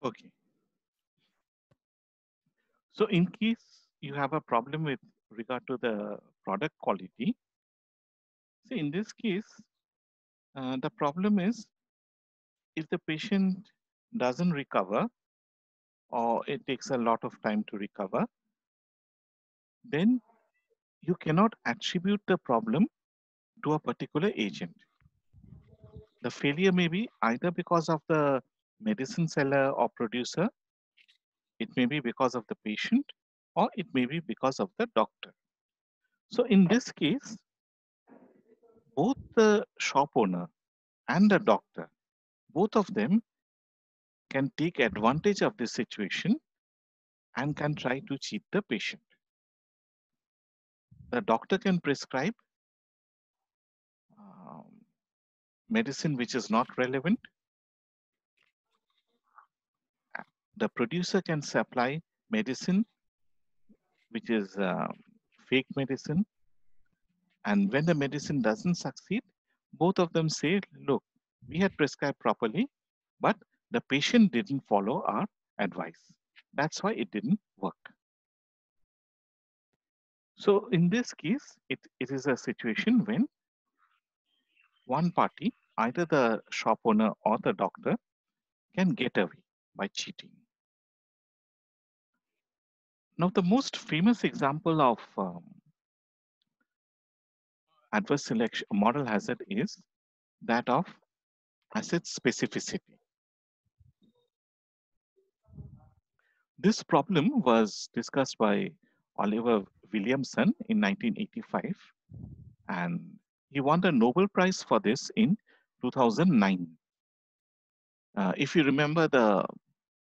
Okay. So in case you have a problem with regard to the product quality, see in this case, the problem is if the patient doesn't recover or it takes a lot of time to recover, then you cannot attribute the problem to a particular agent. The failure may be either because of the medicine seller or producer, it may be because of the patient, or it may be because of the doctor. So in this case, both the shop owner and the doctor, both of them can take advantage of this situation and can try to cheat the patient. The doctor can prescribe um, medicine which is not relevant. The producer can supply medicine which is fake medicine. And when the medicine doesn't succeed, both of them say, look, we had prescribed properly, but the patient didn't follow our advice. That's why it didn't work. So in this case, it is a situation when one party, either the shop owner or the doctor, can get away by cheating. Now, the most famous example of adverse selection moral hazard is that of asset specificity. This problem was discussed by Oliver Williamson in 1985, and he won the Nobel Prize for this in 2009. If you remember, the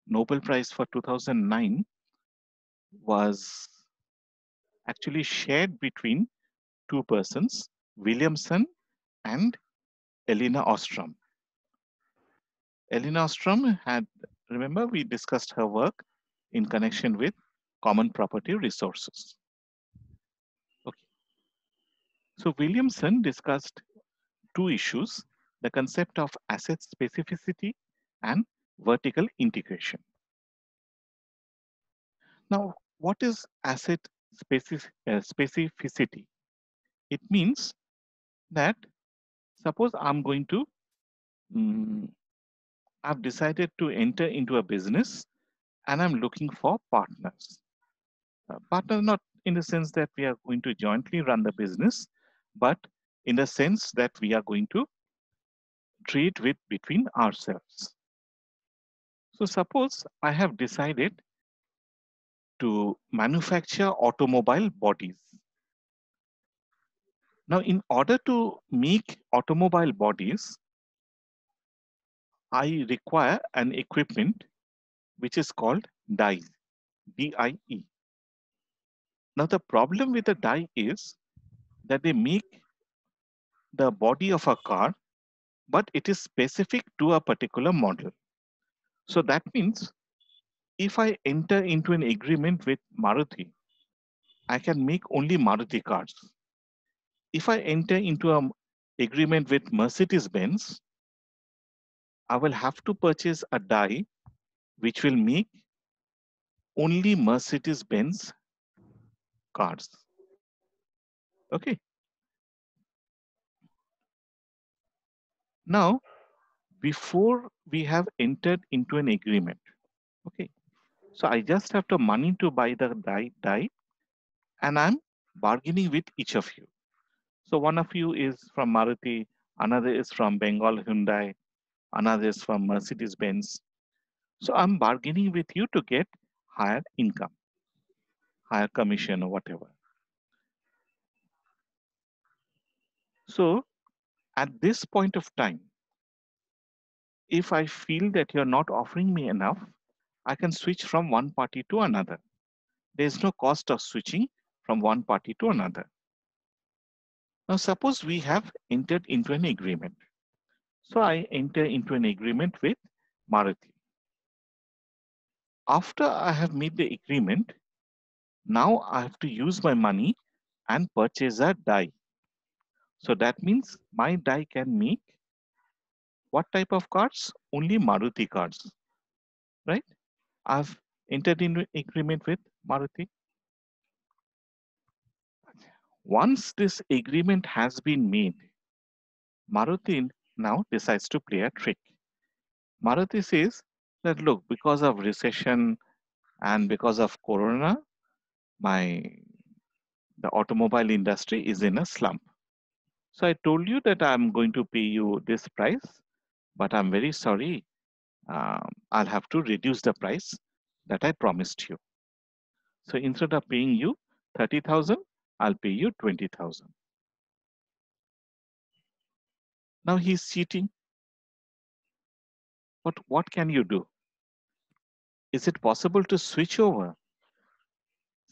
Nobel Prize for 2009 was actually shared between two persons, Williamson and Elina Ostrom. Elina Ostrom had, remember, we discussed her work in connection with common property resources. Okay. So Williamson discussed two issues, the concept of asset specificity and vertical integration. Now, what is asset specificity? It means that suppose I'm going to, I've decided to enter into a business and I'm looking for partners. Partners not in the sense that we are going to jointly run the business, but in the sense that we are going to trade with between ourselves. So suppose I have decided to manufacture automobile bodies. Now, in order to make automobile bodies, I require an equipment which is called die, D-I-E. Now, the problem with the die is that they make the body of a car, but it is specific to a particular model. So that means if I enter into an agreement with Maruti, I can make only Maruti cars. If I enter into an agreement with Mercedes-Benz, I will have to purchase a die which will make only Mercedes-Benz cars. Okay. Now, before we have entered into an agreement, okay, so I just have the money to buy the die and I'm bargaining with each of you. So one of you is from Maruti, another is from Bengal Hyundai, another is from Mercedes-Benz. So I'm bargaining with you to get higher income, higher commission or whatever. So at this point of time, if I feel that you're not offering me enough, I can switch from one party to another. There's no cost of switching from one party to another. Now, suppose we have entered into an agreement. So I enter into an agreement with Maruti. After I have made the agreement, now I have to use my money and purchase a die. So that means my die can make what type of cars? Only Maruti cars. right? I've entered into agreement with Maruti. Once this agreement has been made, Maruti now decides to play a trick. Maruti says that look, because of recession and because of Corona, my the automobile industry is in a slump. So I told you that I'm going to pay you this price, but I'm very sorry. I'll have to reduce the price that I promised you. So instead of paying you 30,000, I'll pay you 20,000. Now he's cheating. But what can you do? Is it possible to switch over?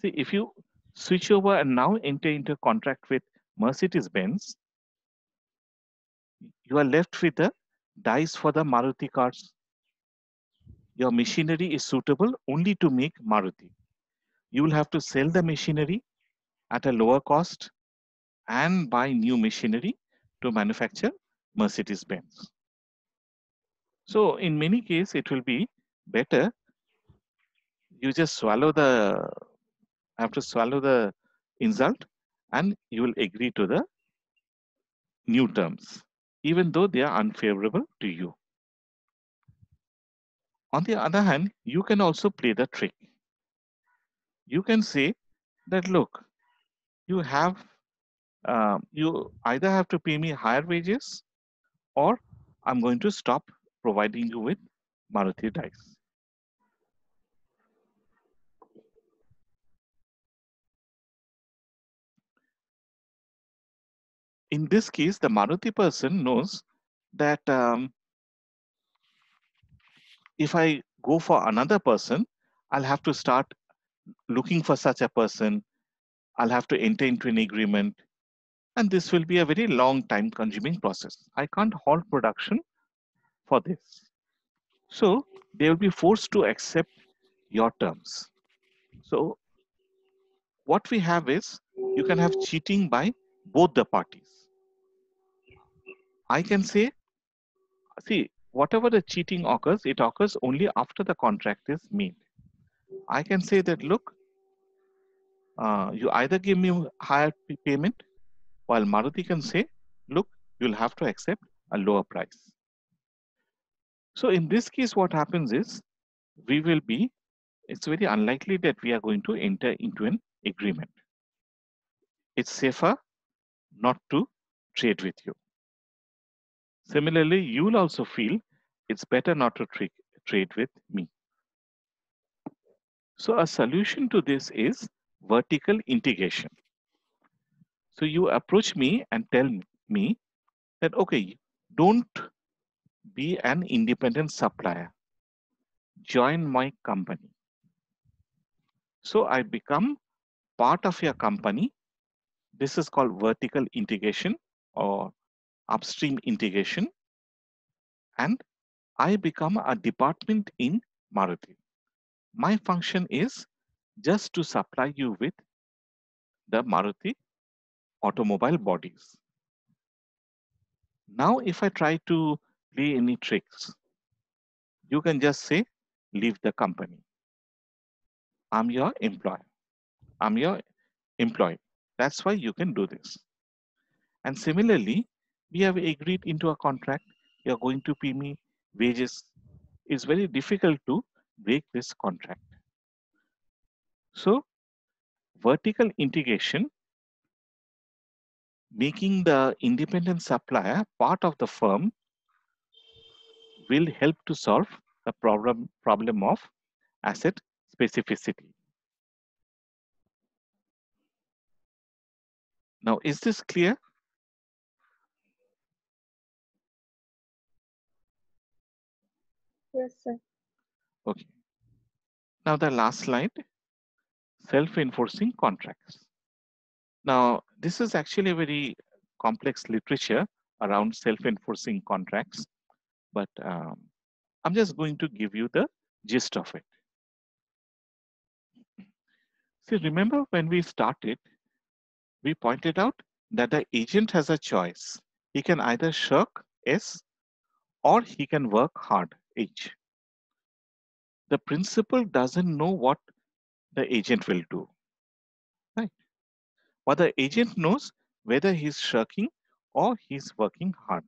See, if you switch over and now enter into a contract with Mercedes Benz, you are left with the dies for the Maruti cars. Your machinery is suitable only to make Maruti. You will have to sell the machinery at a lower cost and buy new machinery to manufacture Mercedes Benz. So in many cases, it will be better you just have to swallow the insult and you will agree to the new terms, even though they are unfavorable to you. On the other hand, you can also play the trick. You can say that, look, you have, you either have to pay me higher wages or I'm going to stop providing you with Maruti dice. In this case, the Maruti person knows that if I go for another person, I'll have to start looking for such a person. I'll have to enter into an agreement. And this will be a very long time consuming process. I can't halt production for this. So they will be forced to accept your terms. So what we have is you can have cheating by both the parties. I can say, see, whatever the cheating occurs, it occurs only after the contract is made. I can say that, look, you either give me higher payment, while Maruti can say, look, you'll have to accept a lower price. So in this case, what happens is it's very unlikely that we are going to enter into an agreement. It's safer not to trade with you. Similarly, you will also feel it's better not to trade with me. So a solution to this is vertical integration. So you approach me and tell me that, okay, don't be an independent supplier. Join my company. So I become part of your company. This is called vertical integration or upstream integration. And I become a department in Maruti. My function is just to supply you with the Maruti automobile bodies. Now, if I try to play any tricks, you can just say, leave the company. I'm your employer. I'm your employee. That's why you can do this. And similarly, we have agreed into a contract. You're going to pay me wages. It's very difficult to break this contract. So vertical integration, making the independent supplier part of the firm, will help to solve the problem of asset specificity. Now, is this clear? Yes, sir. Okay. Now the last slide, self-enforcing contracts. Now, this is actually a very complex literature around self-enforcing contracts, but I'm just going to give you the gist of it. See, remember when we started, we pointed out that the agent has a choice. He can either shirk S or he can work hard H. the principal doesn't know what the agent will do, right? But the agent knows whether he's shirking or he's working hard.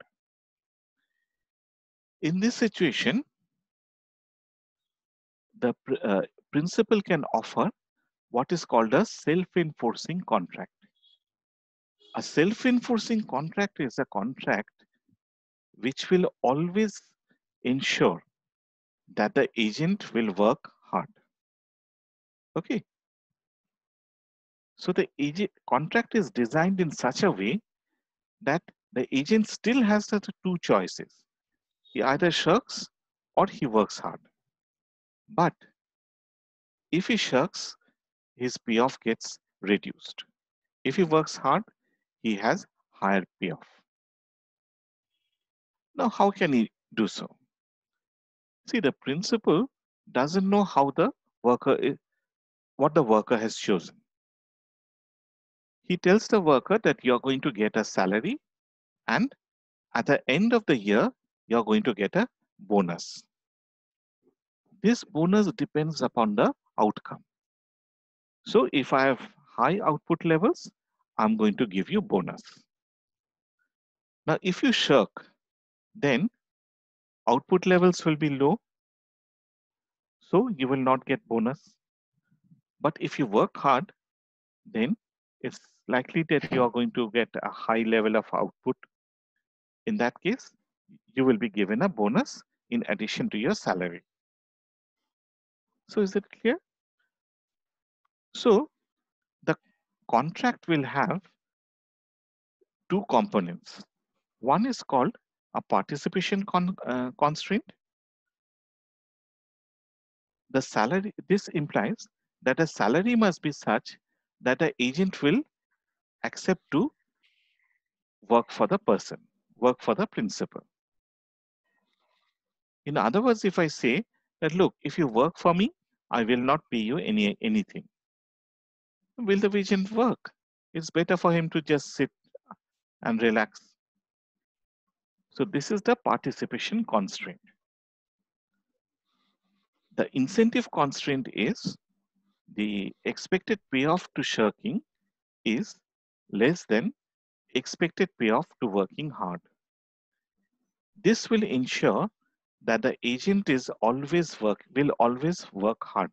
In this situation, the principal can offer what is called a self-enforcing contract. A self-enforcing contract is a contract which will always ensure that the agent will work hard. Okay. So the agent contract is designed in such a way that the agent still has the two choices. He either shirks or he works hard. But if he shirks, his payoff gets reduced. If he works hard, he has higher payoff. Now, how can he do so? See, the principal doesn't know how the worker is, what the worker has chosen. He tells the worker that you're going to get a salary, and at the end of the year, you're going to get a bonus. This bonus depends upon the outcome. So if I have high output levels, I'm going to give you bonus. Now, if you shirk, then output levels will be low, so you will not get bonus. But if you work hard, then it's likely that you are going to get a high level of output. In that case, you will be given a bonus in addition to your salary. So is it clear? So the contract will have two components. One is called a participation constraint. The salary, this implies that a salary must be such that the agent will accept to work for the person, work for the principal. In other words, if I say that, look, if you work for me, I will not pay you anything. Will the agent work? It's better for him to just sit and relax. So this is the participation constraint. The incentive constraint is the expected payoff to shirking is less than expected payoff to working hard. This will ensure that the agent will always work hard.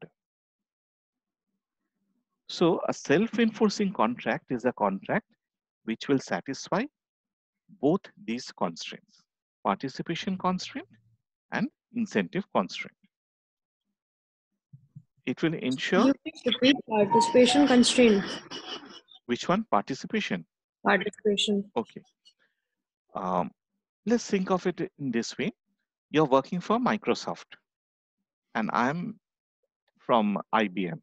So a self-enforcing contract is a contract which will satisfy both these constraints, participation constraint and incentive constraint. It will ensure. You please repeat participation constraint. Which one? Participation. Participation. Okay. Let's think of it in this way. You're working for Microsoft and I'm from IBM.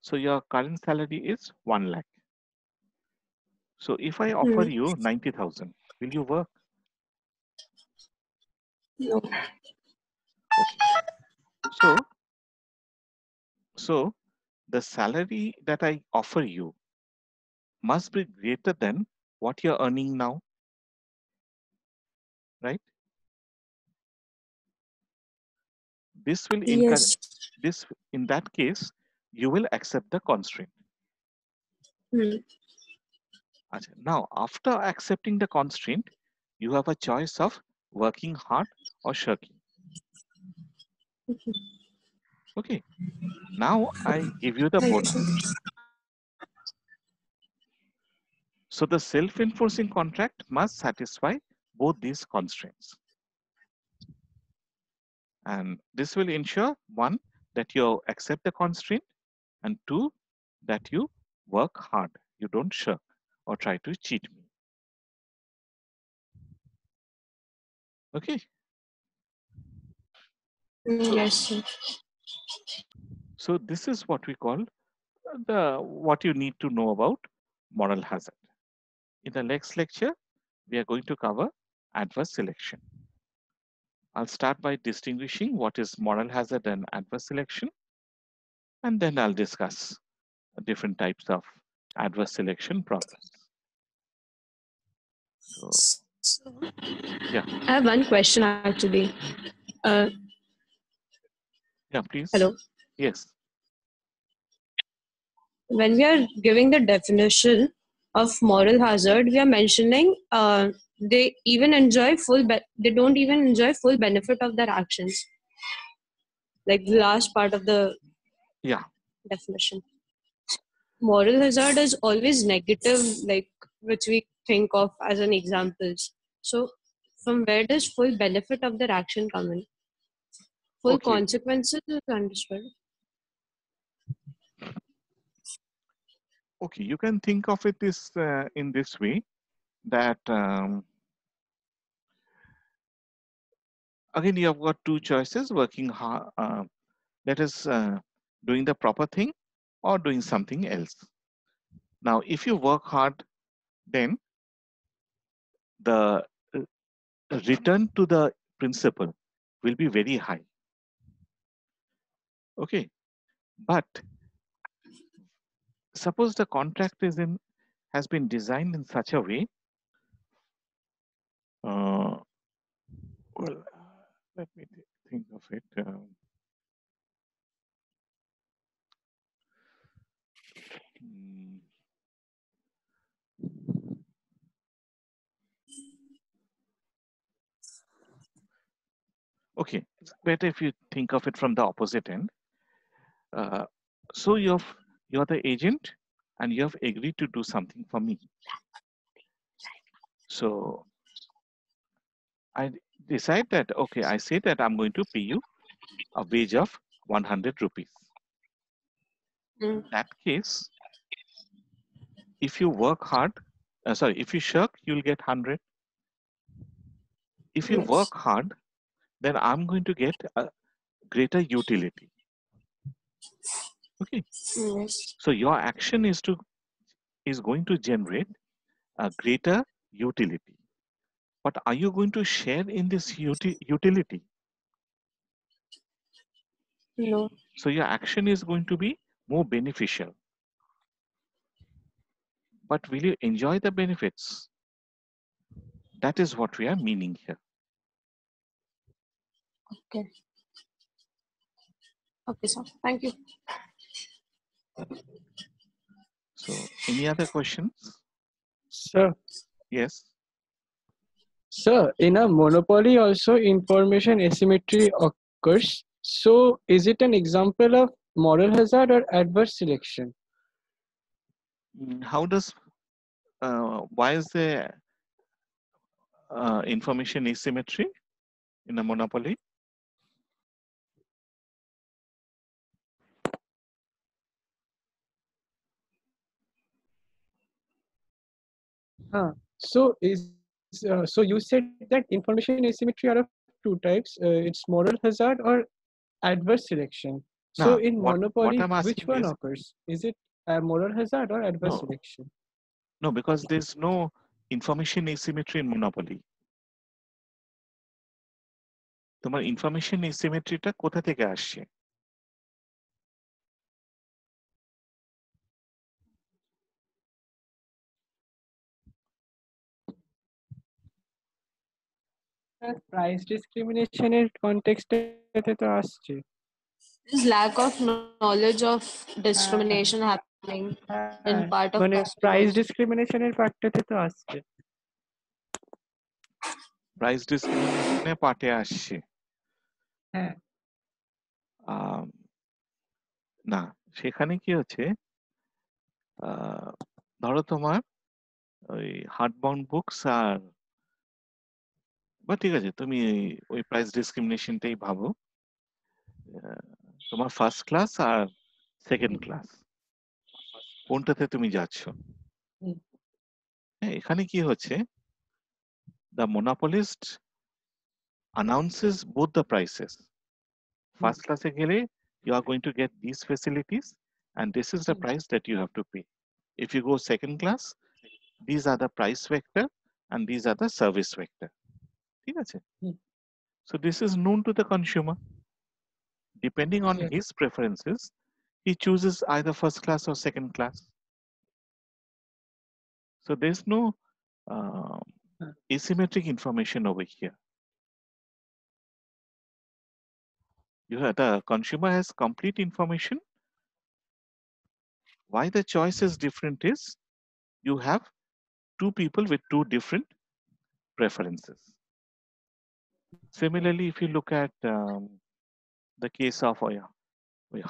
So your current salary is 1 lakh. So if I offer you 90,000, will you work? No. Okay. So the salary that I offer you must be greater than what you're earning now, right? This will encourage this. In that case, you will accept the constraint. Now, after accepting the constraint, you have a choice of working hard or shirking. Okay. Now I give you the bonus. So the self-enforcing contract must satisfy both these constraints. And this will ensure, one, that you accept the constraint, and two, that you work hard. You don't shirk or try to cheat me. Okay. Yes. So this is what we call what you need to know about moral hazard. In the next lecture, we are going to cover adverse selection. I'll start by distinguishing what is moral hazard and adverse selection, and then I'll discuss different types of adverse selection problems. So, yeah. I have one question actually. Yeah, please. Hello. Yes. When we are giving the definition of moral hazard, we are mentioning they even enjoy they don't even enjoy full benefit of their actions. Like the last part of the Yeah. definition. Moral hazard is always negative, like which we think of as an examples. So from where does full benefit of their action come in? Full Okay. consequences is understood. Okay. You can think of it this in this way that again you have got two choices: working hard, that is doing the proper thing, or doing something else. Now, if you work hard, then the return to the principal will be very high. Okay, but suppose the contract has been designed in such a way. Well, let me think of it. Hmm, okay, it's better if you think of it from the opposite end. So you're the agent, and you have agreed to do something for me. So I decide that, okay, I say that I'm going to pay you a wage of 100 rupees. In that case, if you work hard, if you shirk, you'll get 100. If you Yes. work hard, then I'm going to get a greater utility. Okay. Yes. So your action is going to generate a greater utility. But are you going to share in this utility? No. So your action is going to be more beneficial. But will you enjoy the benefits? That is what we are meaning here. Okay. Okay, sir. Thank you. So any other questions? Sir, Yes. sir, in a monopoly also information asymmetry occurs. So is it an example of moral hazard or adverse selection? How does, why is there information asymmetry in a monopoly? So you said that information asymmetry are of two types. It's moral hazard or adverse selection. So Now, in what monopoly, I'm which asking one is, occurs? Is it a moral hazard or adverse no, selection? no, because there's no information asymmetry in monopoly. তোমার information এসিমেট্রিটা কোথা থেকে আসছে? Price ডিসক্রিমিনেশনের কনটেক্সটে তো আসছে। There's lack of knowledge of discrimination happening in part of মানে price customers. ডিসক্রিমিনেশনের পার্টটাতে তো আসছে। Price ডিসক্রিমিনেশনের পার্টে আসছে। হ্যাঁ। না, সেখানে কি হচ্ছে, ধরো তোমার ওই হার্ডবাউন্ড বুকস আর, বা ঠিক আছে তুমি ওই প্রাইস ডিসক্রিমিনেশনটাই ভাবো, তোমার ফার্স্ট ক্লাস আর সেকেন্ড ক্লাস কোনটাতে তুমি যাচ্ছ? হ্যাঁ, এখানে কি হচ্ছে, the monopolist announces both the prices. First class এ গেলে you are going to get these facilities and this is the price that you have to pay. If you go second class, these are the price vector and these are the service vector. ঠিক আছে? So this is known to the consumer. Depending on his preferences, he chooses either first class or second class. So there's no asymmetric information over here. The consumer has complete information. Why the choice is different is you have two people with two different preferences. Similarly, if you look at the case of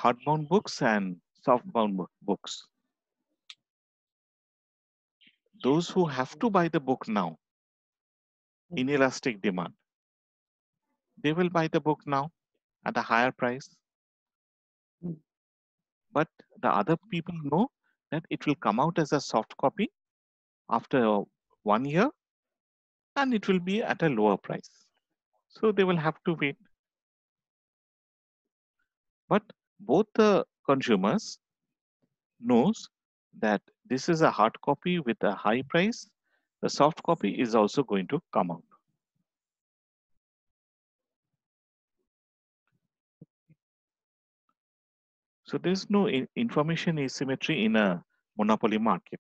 hardbound books and softbound books, those who have to buy the book now in elastic demand, they will buy the book now at a higher price. But the other people know that it will come out as a soft copy after 1 year and it will be at a lower price. So they will have to wait. But both the consumers knows that this is a hard copy with a high price. The soft copy is also going to come out. So there's no information asymmetry in a monopoly market.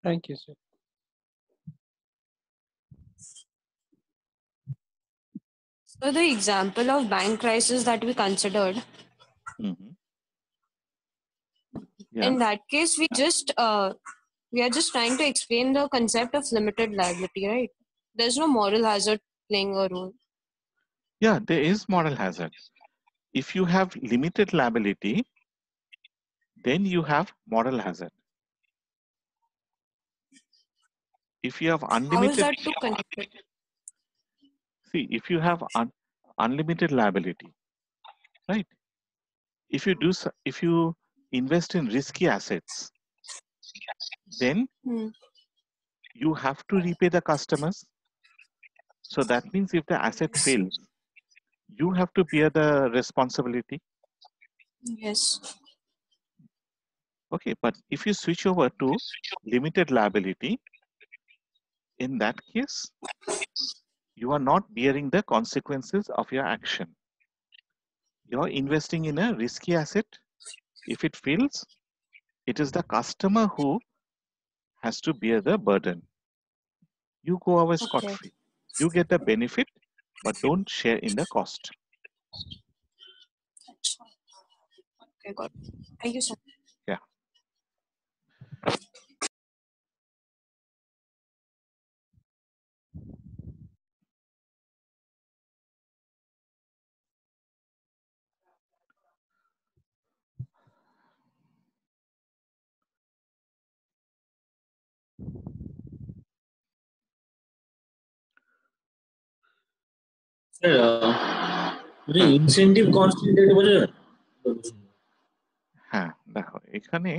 Thank you, sir. So the example of bank crisis that we considered, Yeah. in that case, we are just trying to explain the concept of limited liability, right? There's no moral hazard playing a role. Yeah, there is moral hazard. If you have limited liability, then you have moral hazard. If you have unlimited, How is that two connected? see, if you have unlimited liability, right? If you invest in risky assets, then you have to repay the customers. So that means if the asset fails, you have to bear the responsibility. Yes. Okay, but if you switch over to limited liability, in that case, you are not bearing the consequences of your action. You're investing in a risky asset. If it fails, it is the customer who has to bear the burden. You go away scot-free. You get the benefit, but don't share in the cost. Okay, got it. Thank you so much. Yeah. Incentive constant এটা বোঝা যায়? হ্যাঁ, দেখো এখানে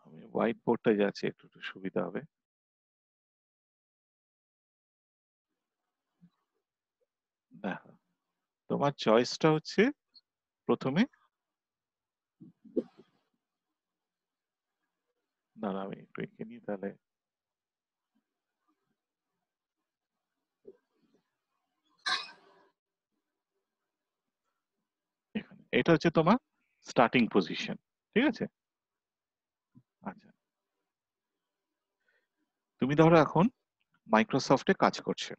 আমি white বোর্ডটা যাচ্ছি, একটু সুবিধা হবে। দেখো তোমার চয়েসটা হচ্ছে প্রথমে, দাঁড়া আমি একটু এঁকে নিই তাহলে। এটা হচ্ছে তোমার স্টার্টিং পজিশন, ঠিক আছে? আচ্ছা, তুমি ধরো এখন মাইক্রোসফটে কাজ করছে।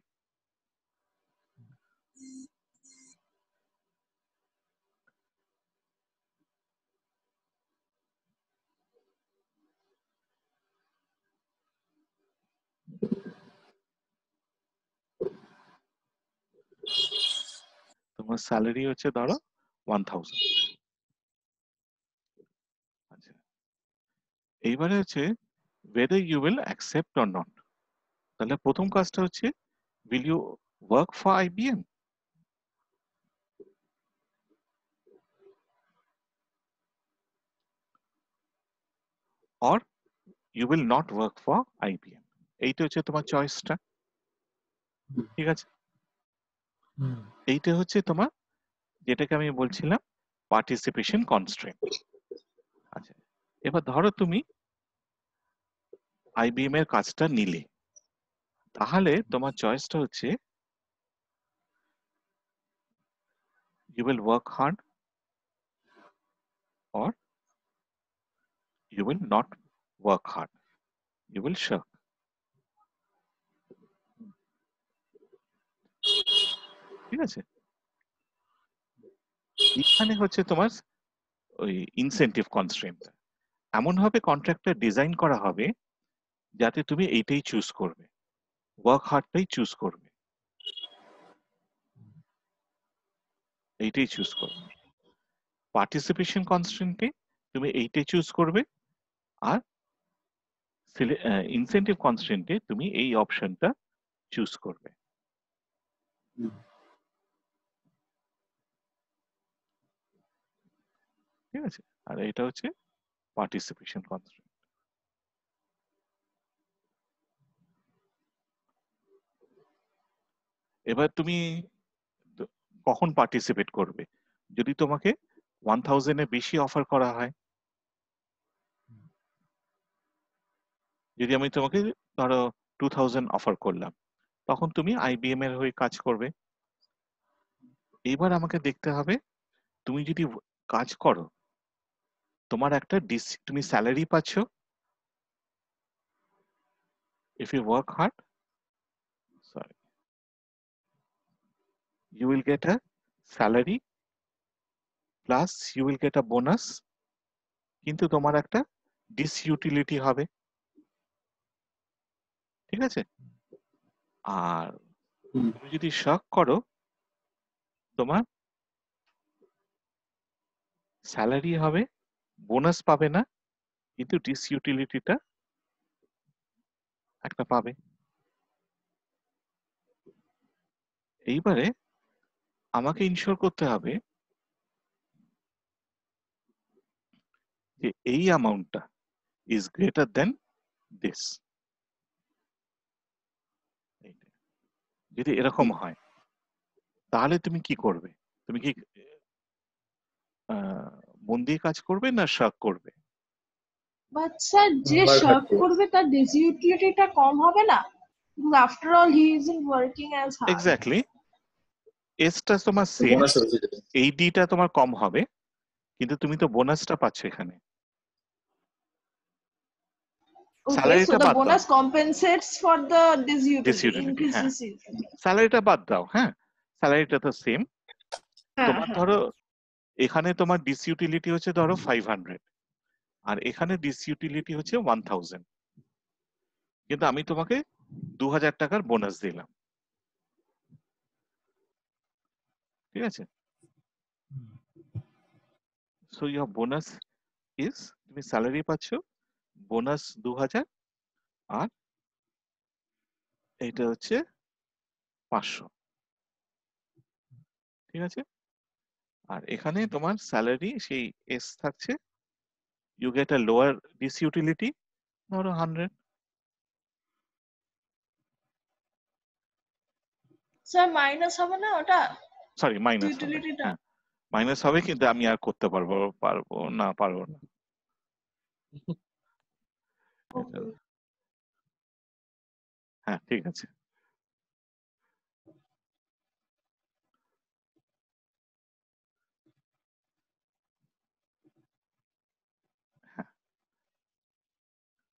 তোমার স্যালারি হচ্ছে ধরো 1000। আচ্ছা, এইবারে হচ্ছে whether you will accept or not। তাহলে প্রথম কাজটা হচ্ছে will you work for IBM? or you will not work for IBM? এইটা হচ্ছে তোমার চয়েসটা, ঠিক আছে? এইটা হচ্ছে তোমার, যেটাকে আমি বলছিলাম পার্টিসিপেশন কনস্ট্রেন্ট। আচ্ছা, এবার ধরো তুমি IBM এর কাজটা নিলে, তাহলে তোমার চয়েসটা হচ্ছে you will work hard or you will not work hard. You will shirk. ঠিক আছে? এখানে হচ্ছে তোমার ওই ইনসেন্টিভ কনস্ট্রেন্ট। এমন ভাবে কন্ট্রাক্টটা ডিজাইন করা হবে যাতে তুমি এইটাই চুজ করবে, ওয়ার্ক হার্ডটাই চুজ করবে, এইটাই চুজ করবে। পার্টিসিপেশন কনস্ট্রেন্টে তুমি এইটাই চুজ করবে, আর ইনসেন্টিভ কনস্ট্রেন্টে তুমি এই অপশনটা চুজ করবে। ঠিক আছে? আর এটা হচ্ছে পার্টিসিপেশন কনস্ট্রেন্ট। এবার তুমি কখন পার্টিসিপেট করবে? যদি তোমাকে 1000 এর বেশি অফার করা হয়, যদি আমি তোমাকে ধরো 2000 অফার করলাম, তখন তুমি আইবিএম এর হয়ে কাজ করবে। এবার আমাকে দেখতে হবে তুমি যদি কাজ করো, তোমার একটা তুমি স্যালারি পাচ্ছ। If you work hard, sorry, you will get a salary plus you will get a bonus, কিন্তু তোমার একটা ডিসইউটিলিটি হবে। ঠিক আছে? আর তুমি যদি শক করো, তোমার স্যালারি হবে, বোনাস পাবে না, কিন্তু ডিসইউটিলিটিটা একটা পাবে। এইবারে আমাকে ইনশিওর করতে হবে যে এই অ্যামাউন্টটা ইজ গ্রেটার দেন দিস। যদি এরকম হয় তাহলে তুমি কি করবে? তুমি কি মন দিয়ে কাজ করবে না শক করবে? বাট স্যার, যে শক করবে তার ডিসইউটিলিটিটা কম হবে না? After all he isn't working as hard. Exactly. এসটা তোমার সেম, এই ডিটা তোমার কম হবে, কিন্তু তুমি তো বোনাসটা পাচ্ছ এখানে। স্যালারিটা বাদ দাও, বোনাস কম্পেনসেটস ফর দ্য ডিসইউটিলিটি। হ্যাঁ, স্যালারিটা বাদ দাও। হ্যাঁ, স্যালারিটা তো সেম। তোমার ধরো এখানে তোমার ডিসইউটিলিটি হচ্ছে ধরো 500, আর এখানে ডিসইউটিলিটি হচ্ছে 1000, কিন্তু আমি তোমাকে 2000 টাকার বোনাস দিলাম। ঠিক আছে? সো ইয়োর বোনাস ইজ, তুমি স্যালারি পাচ্ছ, বোনাস 2000, আর এটা হচ্ছে 500। ঠিক আছে? আর এখানে তোমার স্যালারি সেই এস থাকছে, ইউ গেট আ লোয়ার ডিসইউটিলিটি, ধরো 100। স্যার মাইনাস হবে না ওটা? সরি, মাইনাস হবে। ইউটিলিটিটা হ্যাঁ, মাইনাস হবে, কিন্তু আমি আর করতে পারবো না। হ্যাঁ, ঠিক আছে।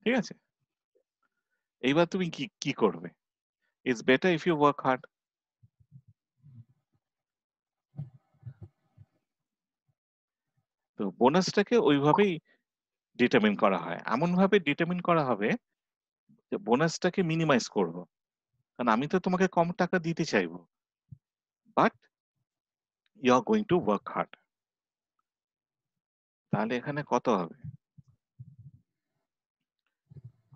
ঠিক আছে? এইবার তুমি কি করবে? It's better if you work hard. তো বোনাসটাকে ওইভাবেই ডিটারমিন করা হয়, এমন ভাবে ডিটারমিন করা হবে যে বোনাসটাকে মিনিমাইজ করব, কারণ আমি তো তোমাকে কম টাকা দিতে চাইবো, but you are going to work hard. তাহলে এখানে কত হবে?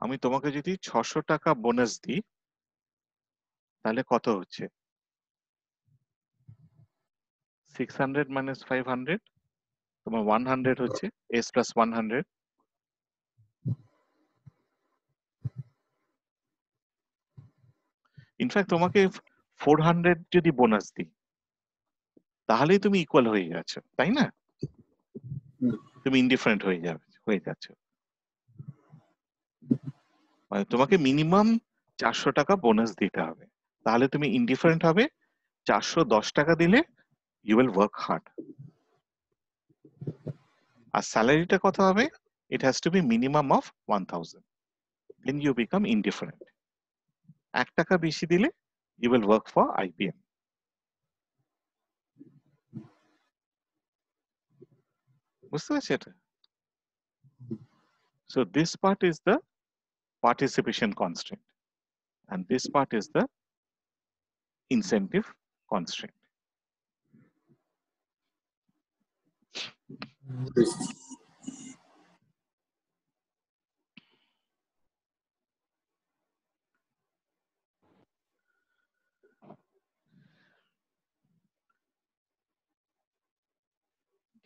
আমি তোমাকে যদি 600 টাকা বোনাস দিই, তাহলে কত হচ্ছে? 600 মাইনাস 500, তোমার 100 হচ্ছে, এস প্লাস 100। ইনফ্যাক্ট তোমাকে 400 যদি বোনাস দিই, তাহলেই তুমি ইকুয়াল হয়ে যাচ্ছ, তাই না? তুমি ইনডিফারেন্ট হয়ে যাচ্ছ। মানে তোমাকে মিনিমাম 400 টাকা বোনাস দিতে হবে, তাহলে তুমি ইনডিফারেন্ট হবে। 410 টাকা দিলে ইউ উইল ওয়ার্ক হার্ড। আর স্যালারিটা কত হবে? it has to be minimum of 1000. Then you become indifferent. 1 টাকা বেশি দিলে you will work for IBM. বুঝতে পারছি এটা? So this part is the participation constraint and this part is the incentive constraint.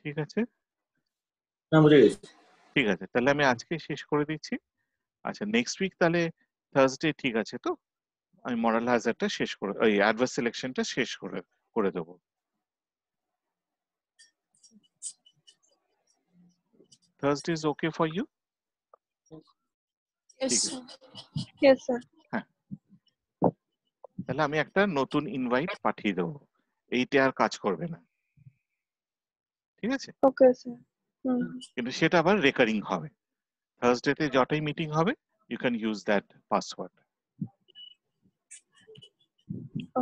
ঠিক আছে? না বুঝে গেছি। ঠিক আছে, তাহলে আমি আজকে শেষ করে দিচ্ছি। আচ্ছা, নেক্সট উইক তাহলে থার্সডে ঠিক আছে তো? আমি মরাল হ্যাজার্ডটা শেষ করে, ওই অ্যাডভার্স সিলেকশনটা শেষ করে দেবো। Thursday is okay for you? Yes, ঠিক sir. আছে। Yes, sir. হ্যাঁ, তাহলে আমি একটা নতুন ইনভাইট পাঠিয়ে দেবো, এইটা আর কাজ করবে না, ঠিক আছে? Okay, sir. কিন্তু সেটা আবার রেকারিং হবে। থার্সডেতে যটাই মিটিং হবে you can use that password.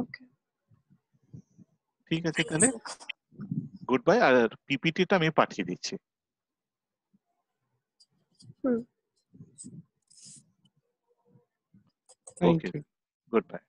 Okay. ঠিক আছে, তাহলে গুড বাই। আর পিপিটিটা আমি পাঠিয়ে দিচ্ছি। Thank okay, you. Good bye.